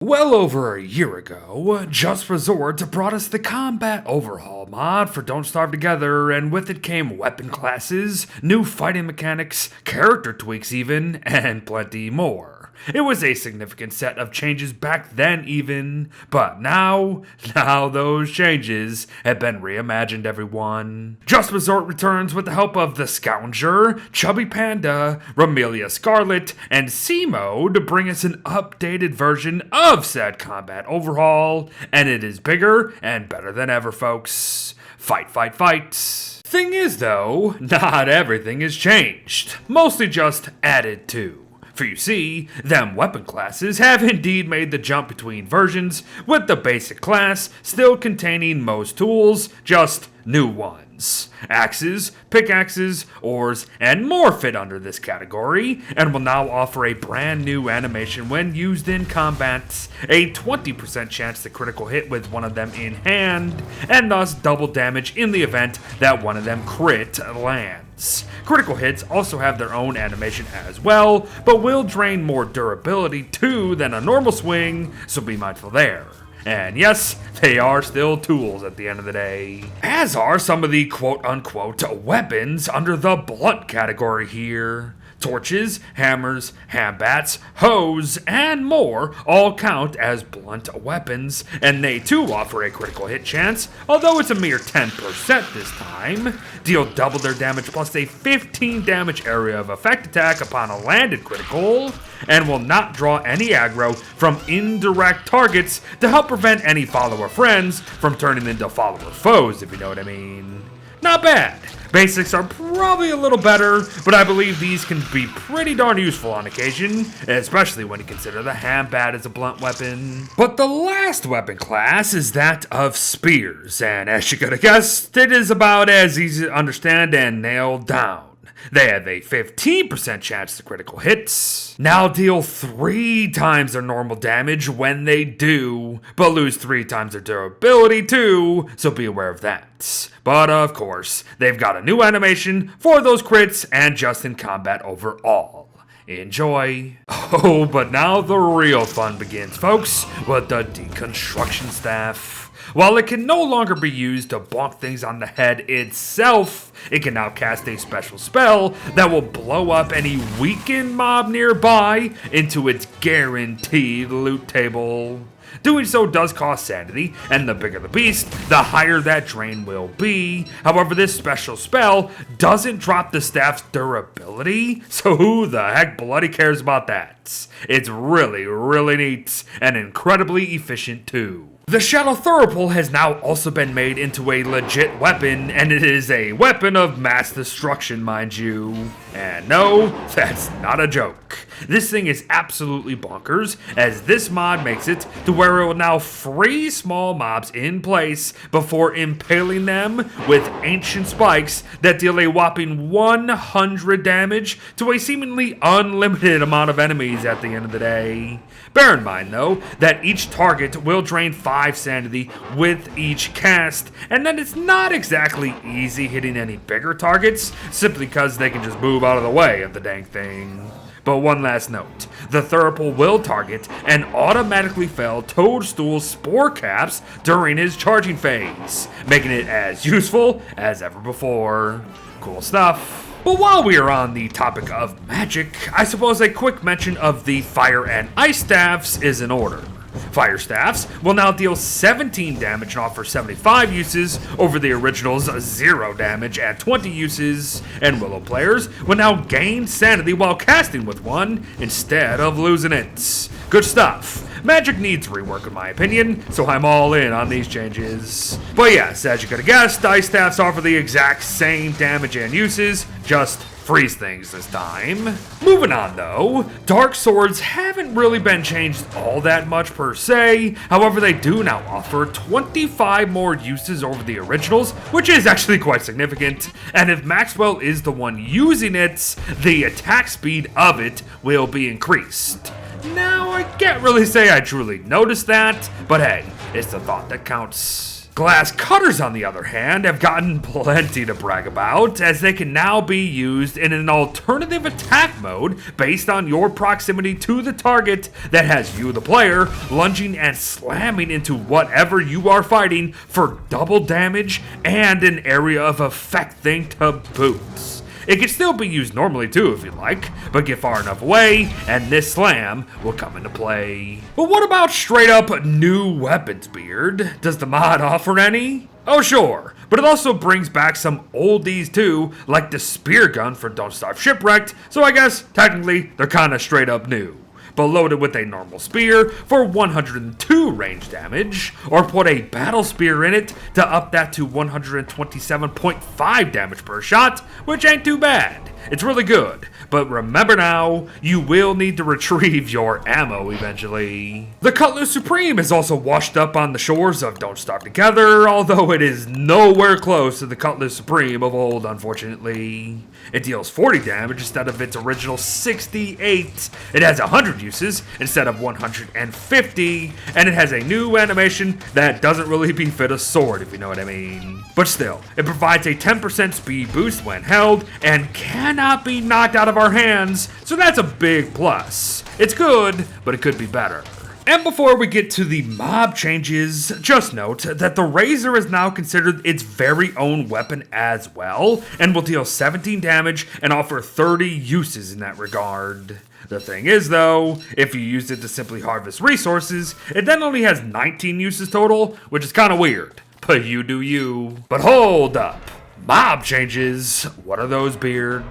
Well over a year ago, Just Resort brought us the Combat Overhaul mod for Don't Starve Together, and with it came weapon classes, new fighting mechanics, character tweaks even, and plenty more. It was a significant set of changes back then even, but now those changes have been reimagined, everyone. Just Resort returns with the help of the Scounger, Chubby Panda, Ramelia Scarlet, and C-Mode to bring us an updated version of said Combat Overhaul, and it is bigger and better than ever, folks. Fight, fight, fight. Thing is though, not everything has changed, mostly just added to. For you see, them weapon classes have indeed made the jump between versions, with the basic class still containing most tools, just new ones. Axes, pickaxes, oars, and more fit under this category, and will now offer a brand new animation when used in combat, a 20% chance to critical hit with one of them in hand, and thus double damage in the event that one of them crit lands. Critical hits also have their own animation as well, but will drain more durability too than a normal swing, so be mindful there. And yes, they are still tools at the end of the day. As are some of the quote-unquote weapons under the blunt category here. Torches, hammers, handbats, hoes, and more all count as blunt weapons, and they too offer a critical hit chance, although it's a mere 10% this time. Deal double their damage plus a 15 damage area of effect attack upon a landed critical, and will not draw any aggro from indirect targets to help prevent any follower friends from turning into follower foes, if you know what I mean. Not bad. Basics are probably a little better, but I believe these can be pretty darn useful on occasion, especially when you consider the handbat as a blunt weapon. But the last weapon class is that of spears, and as you could have guessed, it is about as easy to understand and nail down. They have a 15% chance to critical hits, now deal 3 times their normal damage when they do, but lose 3 times their durability too, so be aware of that. But of course, they've got a new animation for those crits and just in combat overall. Enjoy. Oh, but now the real fun begins, folks, with the Deconstruction Staff. While it can no longer be used to bonk things on the head itself, it can now cast a special spell that will blow up any weakened mob nearby into its guaranteed loot table. Doing so does cost sanity, and the bigger the beast, the higher that drain will be. However, this special spell doesn't drop the staff's durability, so who the heck bloody cares about that? It's really, really neat, and incredibly efficient too. The Shadow Thuriple has now also been made into a legit weapon, and it is a weapon of mass destruction, mind you. And no, that's not a joke. This thing is absolutely bonkers, as this mod makes it to where it will now freeze small mobs in place before impaling them with ancient spikes that deal a whopping 100 damage to a seemingly unlimited amount of enemies at the end of the day. Bear in mind, though, that each target will drain 5 sanity with each cast, and that it's not exactly easy hitting any bigger targets, simply because they can just move out of the way of the dang thing. But one last note, the Thuriple will target and automatically fail Toadstool's spore caps during his charging phase, making it as useful as ever before. Cool stuff. But while we are on the topic of magic, I suppose a quick mention of the Fire and Ice Staffs is in order. Fire Staffs will now deal 17 damage and offer 75 uses over the original's 0 damage at 20 uses, and Willow players will now gain sanity while casting with one instead of losing it. Good stuff. Magic needs rework in my opinion, so I'm all in on these changes. But yes, as you could have guessed, Ice Staffs offer the exact same damage and uses, just freeze things this time. Moving on though, Dark Swords haven't really been changed all that much per se, however they do now offer 25 more uses over the originals, which is actually quite significant, and if Maxwell is the one using it, the attack speed of it will be increased. Now, I can't really say I truly noticed that, but hey, it's the thought that counts. Glass cutters, on the other hand, have gotten plenty to brag about, as they can now be used in an alternative attack mode based on your proximity to the target that has you, the player, lunging and slamming into whatever you are fighting for double damage and an area of effect thing to boot. It can still be used normally too if you like, but get far enough away and this slam will come into play. But what about straight up new weapons, Beard? Does the mod offer any? Oh sure, but it also brings back some oldies too, like the spear gun for Don't Starve Shipwrecked, so I guess technically they're kinda straight up new. But loaded with a normal spear for 102 range damage, or put a battle spear in it to up that to 127.5 damage per shot, which ain't too bad. It's really good, but remember now, you will need to retrieve your ammo eventually. The Cutler Supreme is also washed up on the shores of Don't Starve Together, although it is nowhere close to the Cutler Supreme of old, unfortunately. It deals 40 damage instead of its original 68. It has 100 uses instead of 150, and it has a new animation that doesn't really befit a sword, if you know what I mean. But still, it provides a 10% speed boost when held, and cannot be knocked out of our hands, so that's a big plus. It's good, but it could be better. And before we get to the mob changes, just note that the Razor is now considered its very own weapon as well, and will deal 17 damage and offer 30 uses in that regard. The thing is though, if you use it to simply harvest resources, it then only has 19 uses total, which is kinda weird. But you do you. But hold up. Mob changes? What are those, Beard?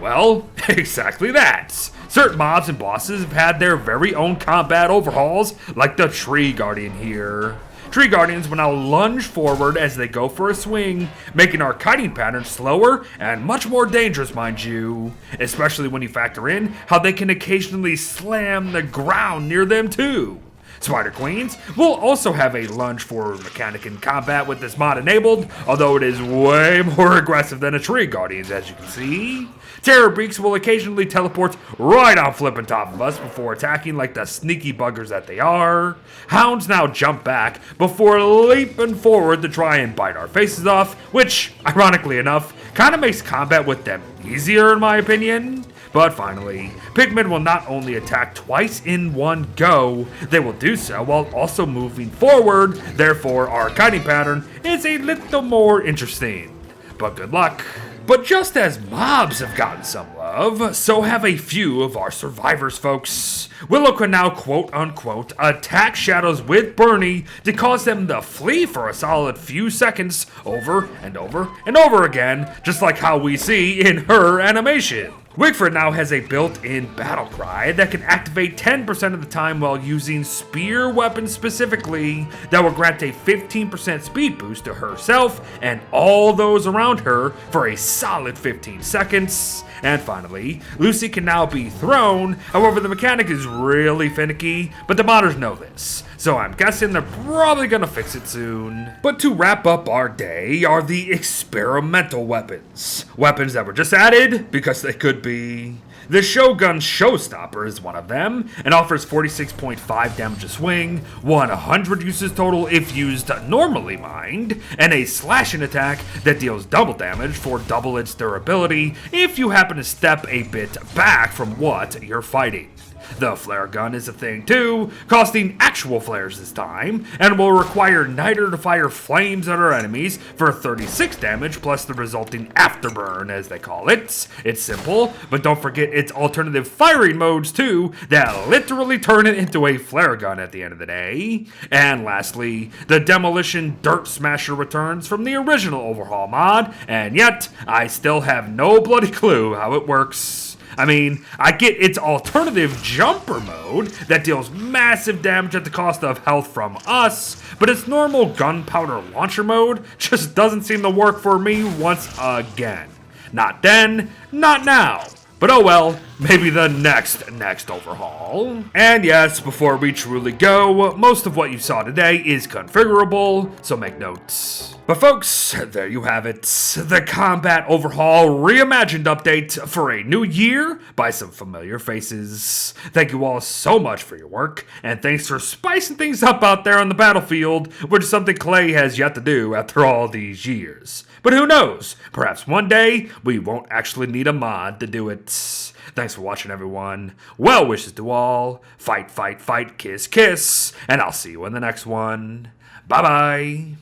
Well, exactly that. Certain mobs and bosses have had their very own combat overhauls, like the Tree Guardian here. Tree Guardians will now lunge forward as they go for a swing, making our kiting pattern slower and much more dangerous, mind you. Especially when you factor in how they can occasionally slam the ground near them too. Spider Queens will also have a lunge forward mechanic in combat with this mod enabled, although it is way more aggressive than a Tree Guardians, as you can see. Terror Beaks will occasionally teleport right on flipping top of us before attacking like the sneaky buggers that they are. Hounds now jump back before leaping forward to try and bite our faces off, which, ironically enough, kind of makes combat with them easier in my opinion. But finally, Pigmen will not only attack twice in one go, they will do so while also moving forward, therefore our kiting pattern is a little more interesting. But good luck. But just as mobs have gotten some love, so have a few of our survivors, folks. Willow can now quote-unquote attack shadows with Bernie to cause them to flee for a solid few seconds over and over and over again, just like how we see in her animation. Wigford now has a built-in battle cry that can activate 10% of the time while using spear weapons specifically, that will grant a 15% speed boost to herself and all those around her for a solid 15 seconds. And finally, Lucy can now be thrown, however the mechanic is really finicky, but the modders know this, so I'm guessing they're probably gonna fix it soon. But to wrap up our day are the experimental weapons. Weapons that were just added because they could be. The Shogun Showstopper is one of them, and offers 46.5 damage a swing, 100 uses total if used normally mind, and a slashing attack that deals double damage for double its durability if you happen to step a bit back from what you're fighting. The flare gun is a thing too, costing actual flares this time, and will require Niter to fire flames at our enemies for 36 damage plus the resulting afterburn, as they call it. It's simple, but don't forget its alternative firing modes too, that literally turn it into a flare gun at the end of the day. And lastly, the Demolition Dirt Smasher returns from the original Overhaul mod, and yet I still have no bloody clue how it works. I mean, I get its alternative jumper mode that deals massive damage at the cost of health from us, but its normal gunpowder launcher mode just doesn't seem to work for me once again. Not then, not now. But oh well, maybe the next overhaul. And yes, before we truly go, most of what you saw today is configurable, so make notes. But folks, there you have it. The Combat Overhaul Reimagined update for a new year by some familiar faces. Thank you all so much for your work, and thanks for spicing things up out there on the battlefield, which is something Clay has yet to do after all these years. But who knows? Perhaps one day we won't actually need a mod to do it. Thanks for watching, everyone. Well wishes to all. Fight, fight, fight, kiss, kiss. And I'll see you in the next one. Bye-bye.